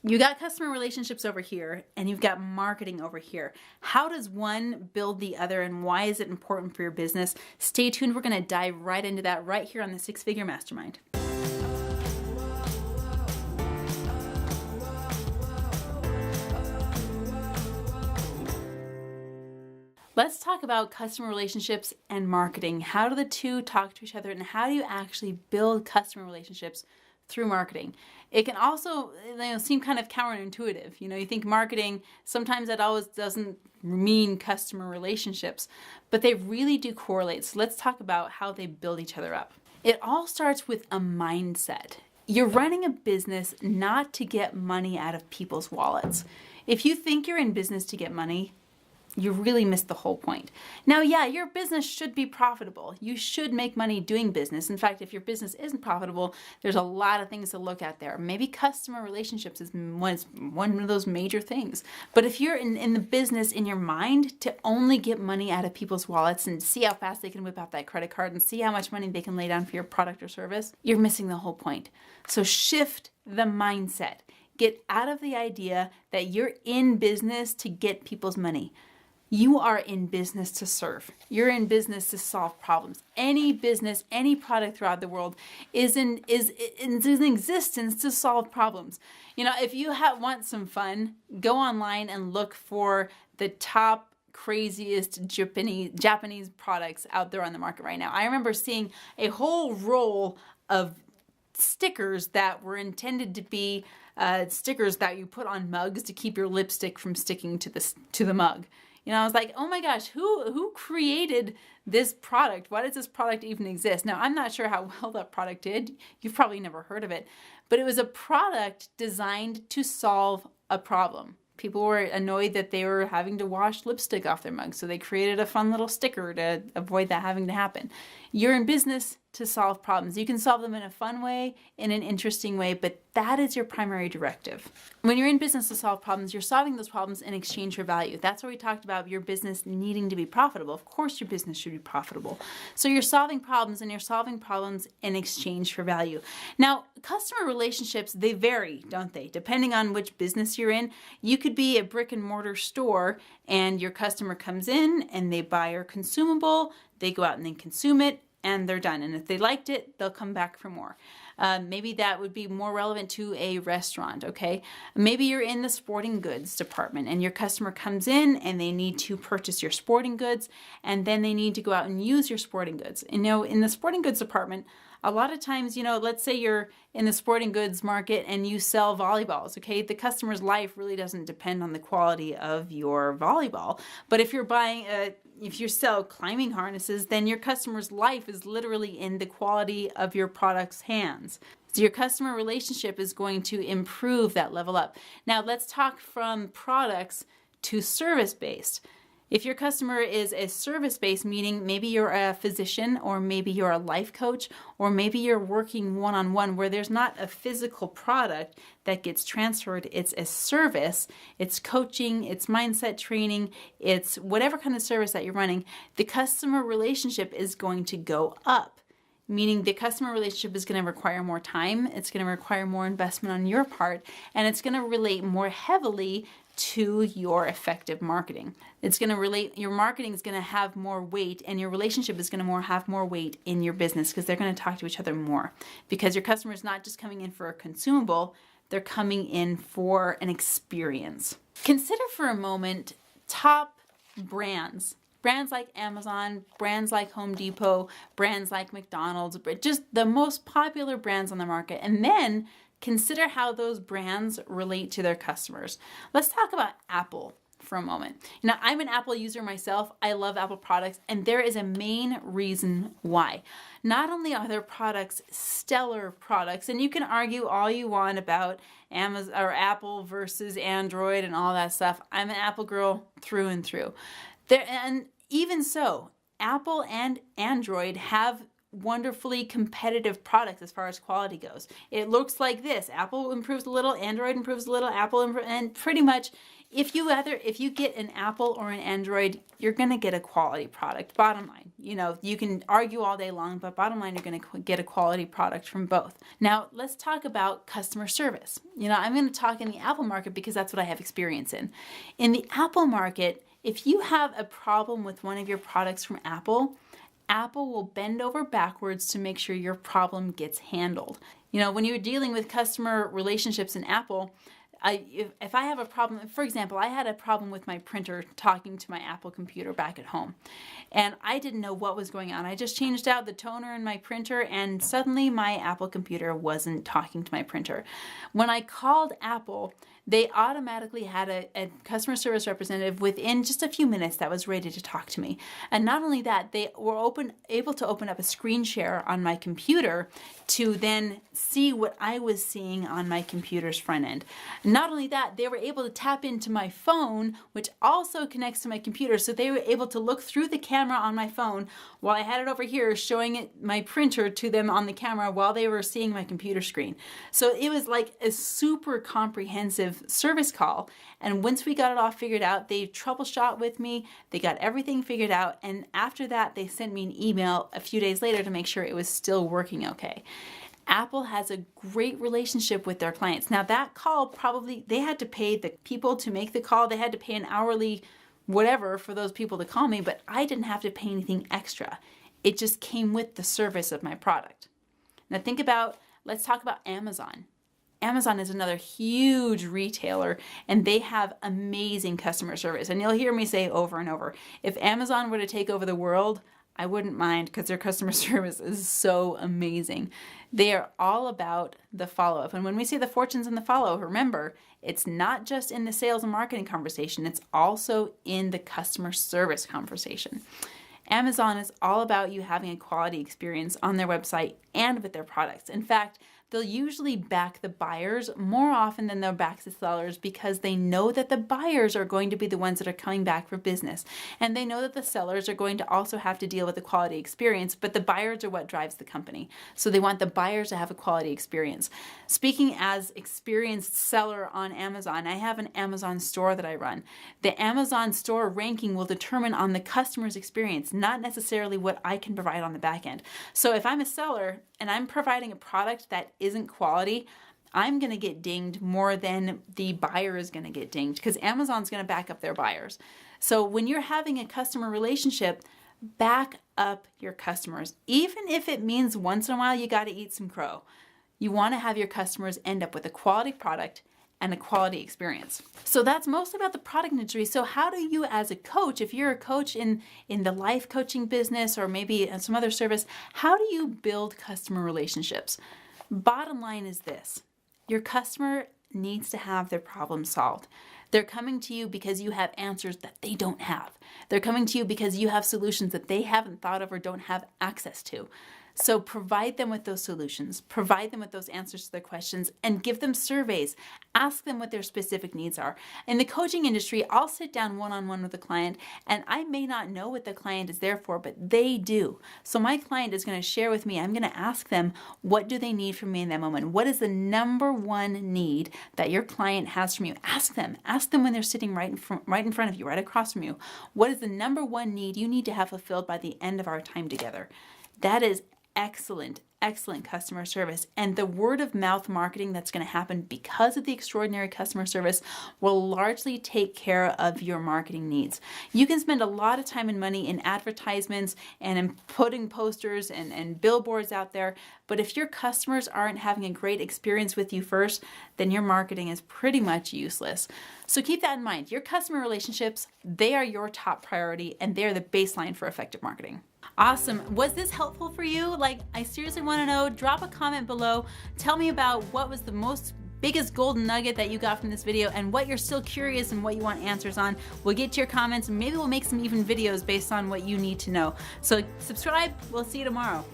You got customer relationships over here and you've got marketing over here. How does one build the other and why is it important for your business? Stay tuned. We're going to dive right into that right here on the Six Figure Mastermind. Let's talk about customer relationships and marketing. How do the two talk to each other and how do you actually build customer relationships through marketing? It can also seem kind of counterintuitive. You think marketing, sometimes that always doesn't mean customer relationships, but they really do correlate. So let's talk about how they build each other up. It all starts with a mindset. You're running a business not to get money out of people's wallets. If you think you're in business to get money, you really missed the whole point. Now, yeah, your business should be profitable. You should make money doing business. In fact, if your business isn't profitable, there's a lot of things to look at there. Maybe customer relationships is one of those major things. But if you're in the business in your mind to only get money out of people's wallets and see how fast they can whip out that credit card and see how much money they can lay down for your product or service, you're missing the whole point. So shift the mindset. Get out of the idea that you're in business to get people's money. You are in business to serve. You're in business to solve problems. Any business, any product throughout the world is in existence to solve problems. If you want some fun, go online and look for the top craziest Japanese products out there on the market right now. I remember seeing a whole roll of stickers that were intended to be stickers that you put on mugs to keep your lipstick from sticking to the mug. I was like, oh my gosh, who created this product? Why does this product even exist? Now, I'm not sure how well that product did. You've probably never heard of it, but it was a product designed to solve a problem. People were annoyed that they were having to wash lipstick off their mugs, so they created a fun little sticker to avoid that having to happen. You're in business to solve problems. You can solve them in a fun way, in an interesting way, but that is your primary directive. When you're in business to solve problems, you're solving those problems in exchange for value. That's why we talked about your business needing to be profitable. Of course, your business should be profitable. So you're solving problems and you're solving problems in exchange for value. Now, customer relationships, they vary, don't they? Depending on which business you're in, you could be a brick and mortar store and your customer comes in and they buy your consumable, they go out and they consume it, and they're done. And if they liked it, they'll come back for more. Maybe that would be more relevant to a restaurant, okay? Maybe you're in the sporting goods department and your customer comes in and they need to purchase your sporting goods and then they need to go out and use your sporting goods. In the sporting goods department, a lot of times, let's say you're in the sporting goods market and you sell volleyballs, okay? The customer's life really doesn't depend on the quality of your volleyball. But if you sell climbing harnesses, then your customer's life is literally in the quality of your product's hands. So your customer relationship is going to improve that level up. Now let's talk from products to service-based. If your customer is a service-based, meaning maybe you're a physician or maybe you're a life coach or maybe you're working one-on-one where there's not a physical product that gets transferred, it's a service, it's coaching, it's mindset training, it's whatever kind of service that you're running, the customer relationship is going to go up. Meaning the customer relationship is going to require more time, it's going to require more investment on your part, and it's going to relate more heavily to your effective marketing. Your marketing is going to have more weight and your relationship is going to have more weight in your business because they're going to talk to each other more. Because your customer is not just coming in for a consumable, they're coming in for an experience. Consider for a moment top brands. Brands like Amazon, brands like Home Depot, brands like McDonald's, just the most popular brands on the market. And then consider how those brands relate to their customers. Let's talk about Apple for a moment. I'm an Apple user myself. I love Apple products, and there is a main reason why. Not only are their products stellar products, and you can argue all you want about Amazon or Apple versus Android and all that stuff. I'm an Apple girl through and through. And even so, Apple and Android have wonderfully competitive products as far as quality goes. It looks like this. Apple improves a little, Android improves a little, and pretty much if you get an Apple or an Android, you're going to get a quality product. Bottom line, you can argue all day long, but bottom line, you're going to get a quality product from both. Now, let's talk about customer service. I'm going to talk in the Apple market because that's what I have experience in. In the Apple market, if you have a problem with one of your products from Apple will bend over backwards to make sure your problem gets handled. When you're dealing with customer relationships in Apple, if I have a problem, for example, I had a problem with my printer talking to my Apple computer back at home, and I didn't know what was going on. I just changed out the toner in my printer, and suddenly my Apple computer wasn't talking to my printer. When I called Apple, they automatically had a customer service representative within just a few minutes that was ready to talk to me. And not only that, they were able to open up a screen share on my computer to then see what I was seeing on my computer's front end. Not only that, they were able to tap into my phone, which also connects to my computer. So they were able to look through the camera on my phone while I had it over here showing my printer to them on the camera while they were seeing my computer screen. So it was like a super comprehensive service call. And once we got it all figured out, they troubleshot with me, they got everything figured out, and after that they sent me an email a few days later to make sure it was still working okay. Apple has a great relationship with their clients. Now that call, they had to pay the people to make the call, they had to pay an hourly whatever for those people to call me, but I didn't have to pay anything extra. It just came with the service of my product. Now let's talk about Amazon. Amazon is another huge retailer, and they have amazing customer service. And you'll hear me say over and over, if Amazon were to take over the world, I wouldn't mind, because their customer service is so amazing. They are all about the follow-up. And when we say the fortunes in the follow, remember, it's not just in the sales and marketing conversation, it's also in the customer service conversation. Amazon is all about you having a quality experience on their website and with their products. In fact, they'll usually back the buyers more often than they'll back the sellers, because they know that the buyers are going to be the ones that are coming back for business. And they know that the sellers are going to also have to deal with the quality experience, but the buyers are what drives the company. So they want the buyers to have a quality experience. Speaking as experienced seller on Amazon, I have an Amazon store that I run. The Amazon store ranking will determine on the customer's experience, not necessarily what I can provide on the back end. So if I'm a seller and I'm providing a product that isn't quality, I'm going to get dinged more than the buyer is going to get dinged, because Amazon's going to back up their buyers. So when you're having a customer relationship, back up your customers. Even if it means once in a while you got to eat some crow. You want to have your customers end up with a quality product and a quality experience. So that's most about the product industry. So how do you, as a coach, if you're a coach in the life coaching business or maybe some other service, how do you build customer relationships? Bottom line is this: your customer needs to have their problem solved. They're coming to you because you have answers that they don't have. They're coming to you because you have solutions that they haven't thought of or don't have access to. So provide them with those solutions, provide them with those answers to their questions, and give them surveys. Ask them what their specific needs are. In the coaching industry, I'll sit down one-on-one with a client, and I may not know what the client is there for, but they do. So my client is going to share with me. I'm going to ask them, what do they need from me in that moment? What is the number one need that your client has from you? Ask them. Ask them when they're sitting right in front of you, right across from you. What is the number one need you need to have fulfilled by the end of our time together? That is excellent customer service. And the word of mouth marketing that's going to happen because of the extraordinary customer service will largely take care of your marketing needs. You can spend a lot of time and money in advertisements and in putting posters and billboards out there, but if your customers aren't having a great experience with you first, then your marketing is pretty much useless. So keep that in mind. Your customer relationships, they are your top priority, and they're the baseline for effective marketing. Awesome. Was this helpful for you? I seriously want to know. Drop a comment below. Tell me about what was the biggest golden nugget that you got from this video, and what you're still curious and what you want answers on. We'll get to your comments, and maybe we'll make some even videos based on what you need to know. So subscribe. We'll see you tomorrow.